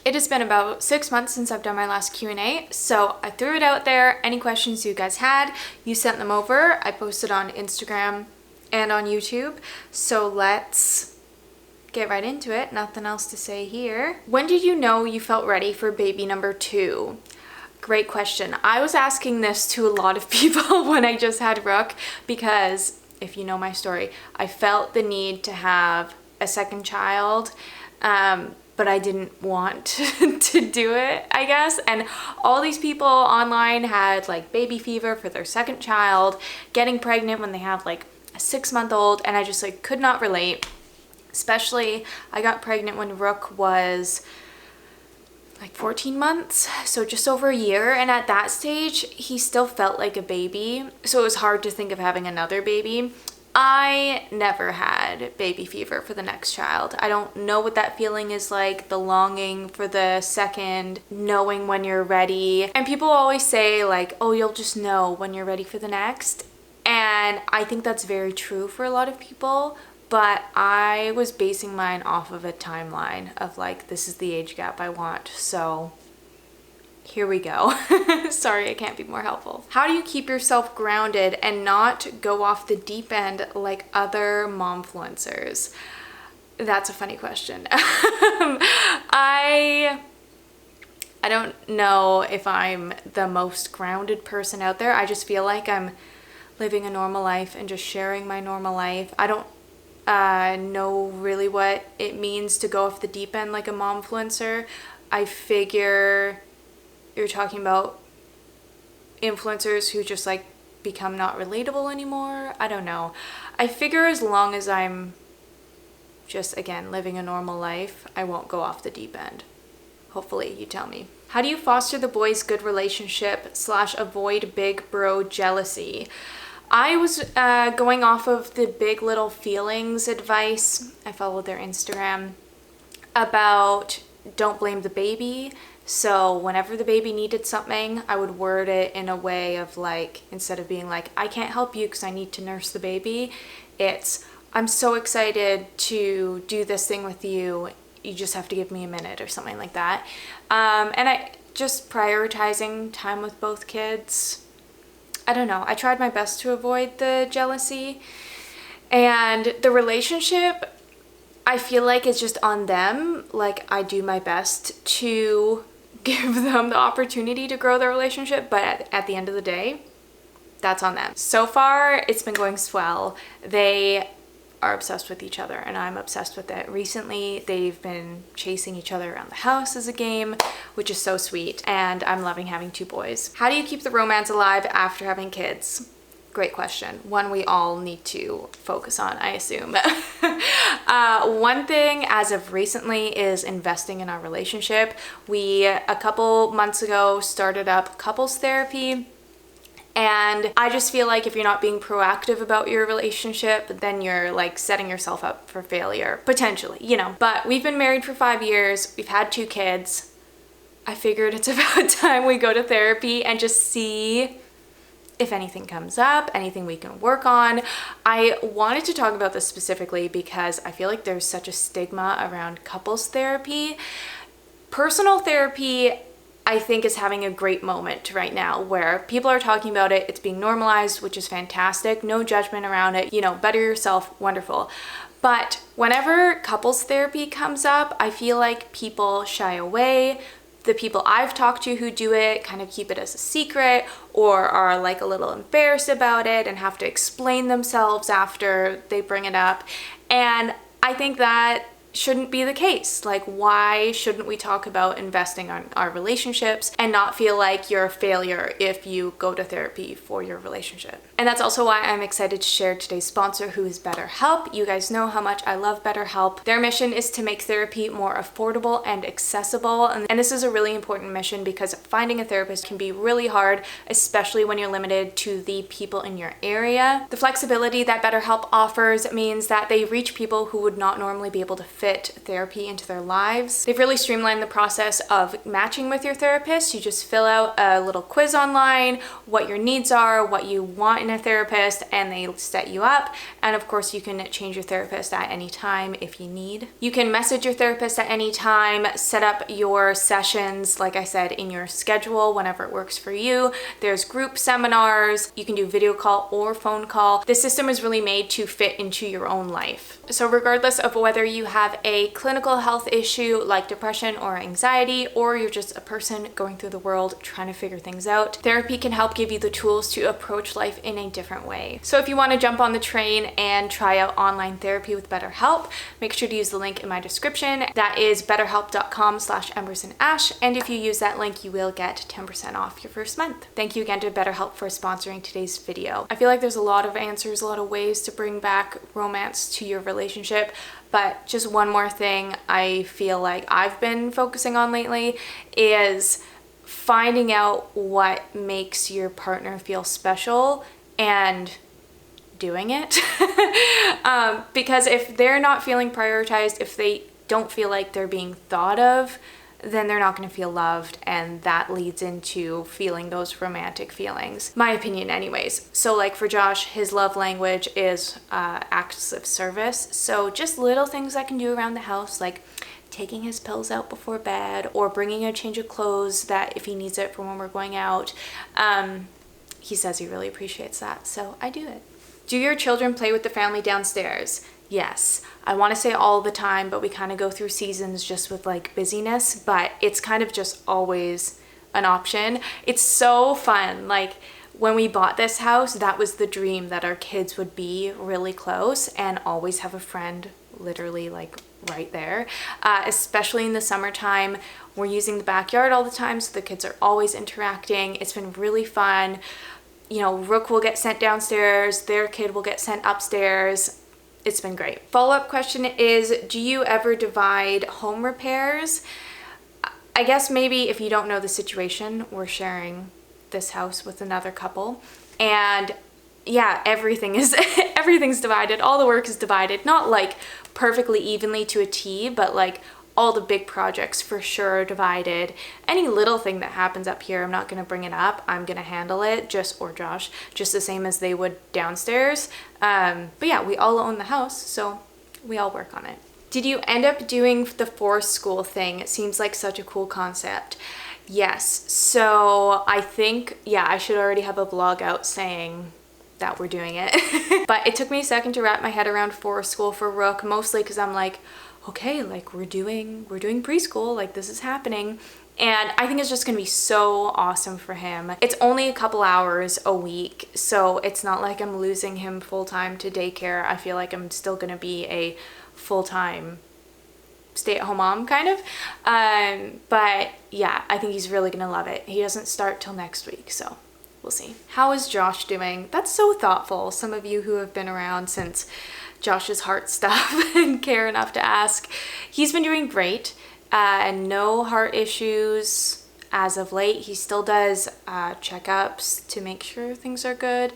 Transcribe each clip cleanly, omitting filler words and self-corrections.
It has been about 6 months since I've done my last Q&A, so I threw it out there. Any questions you guys had, you sent them over. I posted on Instagram and on YouTube, so let's get right into it. Nothing else to say here. When did you know you felt ready for baby number 2? Great question. I was asking this to a lot of people when I just had Rook because, if you know my story, I felt the need to have a second child, but I didn't want to do it, I guess. And all these people online had like baby fever for their second child, getting pregnant when they have like a 6-month-old, and I just like could not relate. Especially, I got pregnant when Rook was like 14 months, so just over a year, and at that stage he still felt like a baby, so it was hard to think of having another baby. I never had baby fever for the next child. I don't know what that feeling is like, the longing for the second, knowing when you're ready. And people always say like, oh, you'll just know when you're ready for the next, and I think that's very true for a lot of people. But I was basing mine off of a timeline of like, this is the age gap I want. So here we go. Sorry, I can't be more helpful. How do you keep yourself grounded and not go off the deep end like other momfluencers? That's a funny question. I don't know if I'm the most grounded person out there. I just feel like I'm living a normal life and just sharing my normal life. I don't know really what it means to go off the deep end like a momfluencer. I figure you're talking about influencers who just like become not relatable anymore. I don't know. I figure as long as I'm just, again, living a normal life, I won't go off the deep end. Hopefully, you tell me. How do you foster the boys' good relationship / avoid big bro jealousy? I was going off of the Big Little Feelings advice. I followed their Instagram about don't blame the baby. So whenever the baby needed something, I would word it in a way of like, instead of being like, I can't help you because I need to nurse the baby, it's, I'm so excited to do this thing with you. You just have to give me a minute or something like that. And I just prioritizing time with both kids. I don't know. I tried my best to avoid the jealousy, and the relationship, I feel like it's just on them. Like, I do my best to give them the opportunity to grow their relationship, but at the end of the day, that's on them. So far, it's been going swell. They are obsessed with each other and I'm obsessed with it. Recently, they've been chasing each other around the house as a game, which is so sweet, and I'm loving having 2 boys. How do you keep the romance alive after having kids? Great question. One we all need to focus on, I assume. One thing as of recently is investing in our relationship. We, a couple months ago, started up couples therapy. And I just feel like if you're not being proactive about your relationship, then you're like setting yourself up for failure, potentially, you know. But we've been married for 5 years. We've had 2 kids. I figured it's about time we go to therapy and just see if anything comes up, anything we can work on. I wanted to talk about this specifically because I feel like there's such a stigma around couples therapy. Personal therapy, I think, is having a great moment right now where people are talking about it. It's being normalized, which is fantastic. No judgment around it. You know, better yourself, wonderful. But whenever couples therapy comes up, I feel like people shy away. The people I've talked to who do it kind of keep it as a secret or are like a little embarrassed about it and have to explain themselves after they bring it up. And I think that shouldn't be the case. Like, why shouldn't we talk about investing on our relationships and not feel like you're a failure if you go to therapy for your relationship? And that's also why I'm excited to share today's sponsor, who is BetterHelp. You guys know how much I love BetterHelp. Their mission is to make therapy more affordable and accessible. And this is a really important mission because finding a therapist can be really hard, especially when you're limited to the people in your area. The flexibility that BetterHelp offers means that they reach people who would not normally be able to fit fit therapy into their lives. They've really streamlined the process of matching with your therapist. You just fill out a little quiz online, what your needs are, what you want in a therapist, and they set you up. And of course, you can change your therapist at any time if you need. You can message your therapist at any time, set up your sessions, like I said, in your schedule whenever it works for you. There's group seminars. You can do video call or phone call. The system is really made to fit into your own life. So regardless of whether you have a clinical health issue like depression or anxiety, or you're just a person going through the world trying to figure things out, therapy can help give you the tools to approach life in a different way. So if you want to jump on the train and try out online therapy with BetterHelp, make sure to use the link in my description. That is betterhelp.com/embersandash. And if you use that link, you will get 10% off your first month. Thank you again to BetterHelp for sponsoring today's video. I feel like there's a lot of answers, a lot of ways to bring back romance to your relationship. But just one more thing I feel like I've been focusing on lately is finding out what makes your partner feel special and doing it. Because if they're not feeling prioritized, if they don't feel like they're being thought of, then they're not going to feel loved, and that leads into feeling those romantic feelings. My opinion anyways. So like for Josh, his love language is acts of service. So just little things I can do around the house, like taking his pills out before bed or bringing a change of clothes that if he needs it for when we're going out. He says he really appreciates that, so I do it. Do your children play with the family downstairs? Yes. I want to say all the time, but we kind of go through seasons just with like busyness, but it's kind of just always an option. It's so fun. Like when we bought this house, that was the dream, that our kids would be really close and always have a friend literally like right there. Especially in the summertime, we're using the backyard all the time, so the kids are always interacting. It's been really fun. You know, Rook will get sent downstairs, their kid will get sent upstairs. It's been great. Follow-up question is, do you ever divide home repairs? I guess maybe if you don't know the situation, we're sharing this house with another couple, and yeah, everything's divided. All the work is divided, not like perfectly evenly to a T, but like all the big projects for sure are divided. Any little thing that happens up here, I'm not gonna bring it up. I'm gonna handle it, or Josh, just the same as they would downstairs. But yeah, we all own the house, so we all work on it. Did you end up doing the forest school thing? It seems like such a cool concept. Yes, so I think, yeah, I should already have a vlog out saying that we're doing it. But it took me a second to wrap my head around forest school for Rook, mostly because I'm like, okay, like we're doing preschool, like this is happening. And I think it's just gonna be so awesome for him. It's only a couple hours a week, so it's not like I'm losing him full-time to daycare. I feel like I'm still gonna be a full-time stay-at-home mom kind of. But yeah, I think he's really gonna love it. He doesn't start till next week, so we'll see. How is Josh doing? That's so thoughtful. Some of you who have been around since Josh's heart stuff and care enough to ask. He's been doing great. No heart issues as of late. He still does checkups to make sure things are good,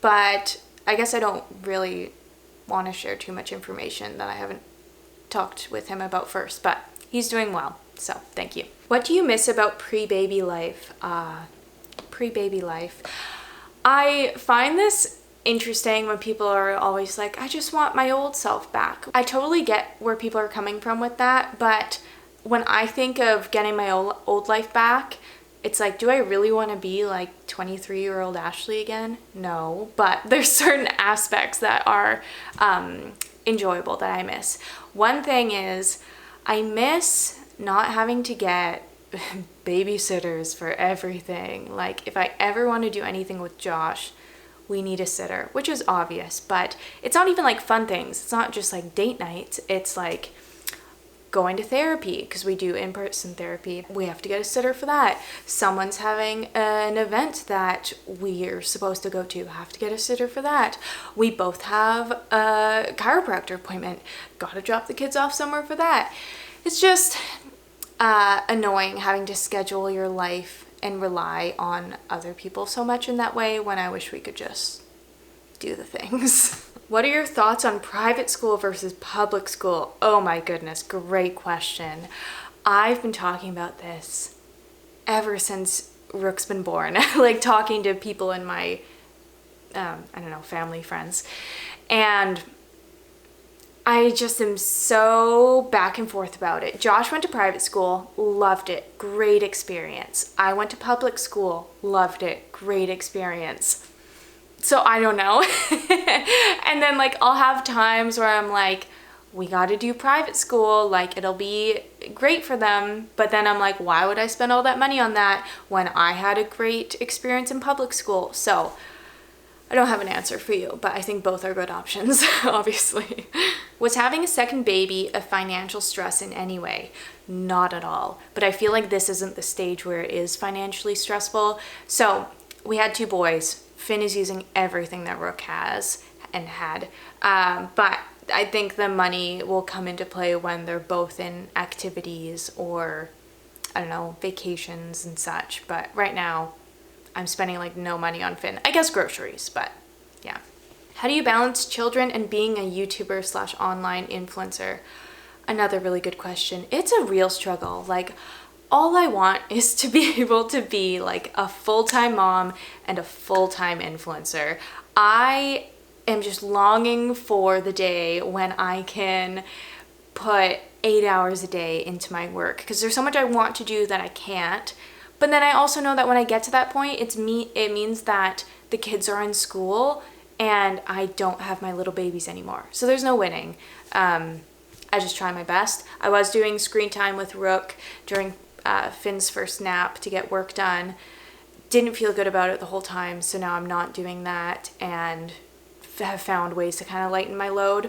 but I guess I don't really want to share too much information that I haven't talked with him about first, but he's doing well, so thank you. What do you miss about pre-baby life? Pre-baby life. I find this interesting when people are always like, I just want my old self back. I totally get where people are coming from with that, but when I think of getting my old life back, it's like, do I really want to be like 23-year-old Ashley again? No, but there's certain aspects that are enjoyable that I miss. One thing is I miss not having to get babysitters for everything. Like if I ever want to do anything with Josh, we need a sitter, which is obvious, but it's not even like fun things. It's not just like date nights. It's like going to therapy, because we do in-person therapy. We have to get a sitter for that. Someone's having an event that we're supposed to go to. Have to get a sitter for that. We both have a chiropractor appointment. Gotta drop the kids off somewhere for that. It's just annoying having to schedule your life and rely on other people so much in that way, when I wish we could just do the things. What are your thoughts on private school versus public school? Oh my goodness, great question. I've been talking about this ever since Rook's been born, like talking to people in my, I don't know, family, friends. And I just am so back and forth about it. Josh went to private school, loved it, great experience. I went to public school, loved it, great experience. So I don't know. And then like I'll have times where I'm like, we got to do private school, like it'll be great for them. But then I'm like, why would I spend all that money on that when I had a great experience in public school? So I don't have an answer for you, but I think both are good options, obviously. Was having a second baby a financial stress in any way? Not at all. But I feel like this isn't the stage where it is financially stressful. So we had 2 boys. Finn is using everything that Rook has and had. But I think the money will come into play when they're both in activities or, I don't know, vacations and such. But right now, I'm spending like no money on Finn. I guess groceries, but yeah. How do you balance children and being a YouTuber / online influencer? Another really good question. It's a real struggle. Like, all I want is to be able to be like a full-time mom and a full-time influencer. I am just longing for the day when I can put 8 hours a day into my work, because there's so much I want to do that I can't. But then I also know that when I get to that point, it means that the kids are in school and I don't have my little babies anymore. So there's no winning. I just try my best. I was doing screen time with Rook during Finn's first nap to get work done. Didn't feel good about it the whole time, so now I'm not doing that and have found ways to kind of lighten my load.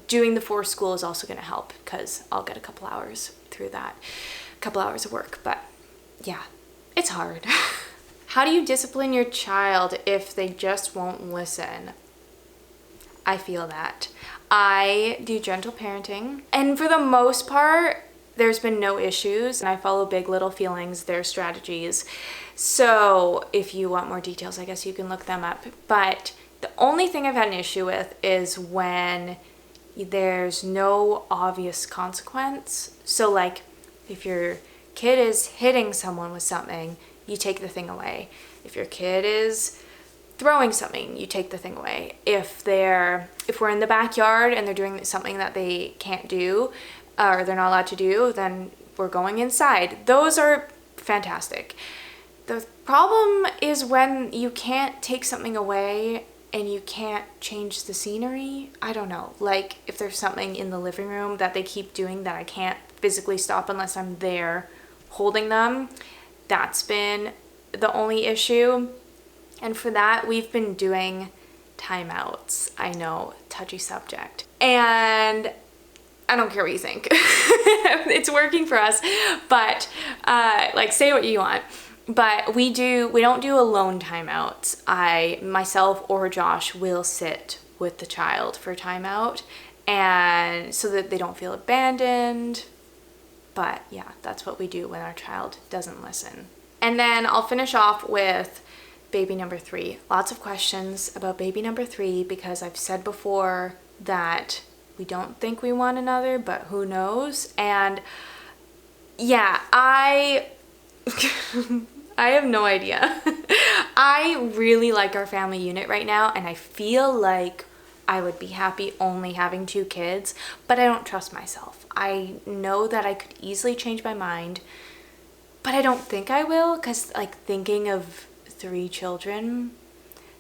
Doing the forced school is also going to help because I'll get a couple hours through that. A couple hours of work, but yeah, it's hard. How do you discipline your child if they just won't listen? I feel that. I do gentle parenting, and for the most part, there's been no issues, and I follow Big Little Feelings, their strategies. So if you want more details, I guess you can look them up. But the only thing I've had an issue with is when there's no obvious consequence. So like if your kid is hitting someone with something, you take the thing away. If your kid is throwing something, you take the thing away. If we're in the backyard and they're doing something that they can't do or they're not allowed to do, then we're going inside. Those are fantastic. The problem is when you can't take something away and you can't change the scenery. I don't know, like if there's something in the living room that they keep doing that I can't physically stop unless I'm there holding them. That's been the only issue. And for that, we've been doing timeouts. I know, touchy subject. And I don't care what you think. It's working for us, but like say what you want. But we don't do alone timeouts. Myself or Josh will sit with the child for timeout, and so that they don't feel abandoned. But yeah, that's what we do when our child doesn't listen. And then I'll finish off with baby number 3. Lots of questions about baby number 3 because I've said before that we don't think we want another, but who knows? And yeah, I have no idea. I really like our family unit right now, and I feel like I would be happy only having 2 kids, but I don't trust myself. I know that I could easily change my mind, but I don't think I will, because like thinking of 3 children,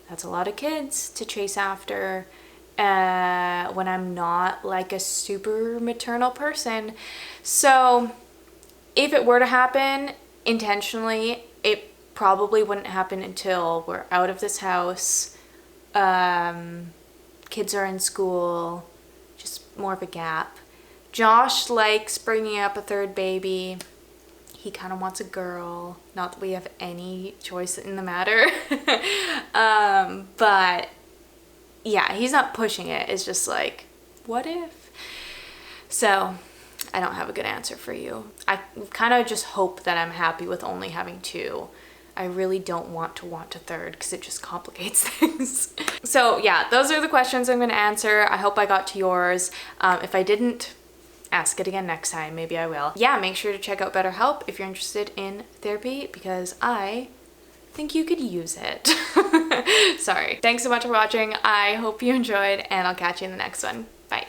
that's a lot of kids to chase after when I'm not like a super maternal person. So if it were to happen intentionally, it probably wouldn't happen until we're out of this house, kids are in school, just more of a gap. Josh likes bringing up a 3rd baby. He kind of wants a girl. Not that we have any choice in the matter. But yeah, he's not pushing it. It's just like, what if? So I don't have a good answer for you. I kind of just hope that I'm happy with only having 2. I really don't want to third because it just complicates things. So yeah, those are the questions I'm going to answer. I hope I got to yours. If I didn't, ask it again next time. Maybe I will. Yeah, make sure to check out BetterHelp if you're interested in therapy because I think you could use it. Sorry. Thanks so much for watching. I hope you enjoyed and I'll catch you in the next one. Bye.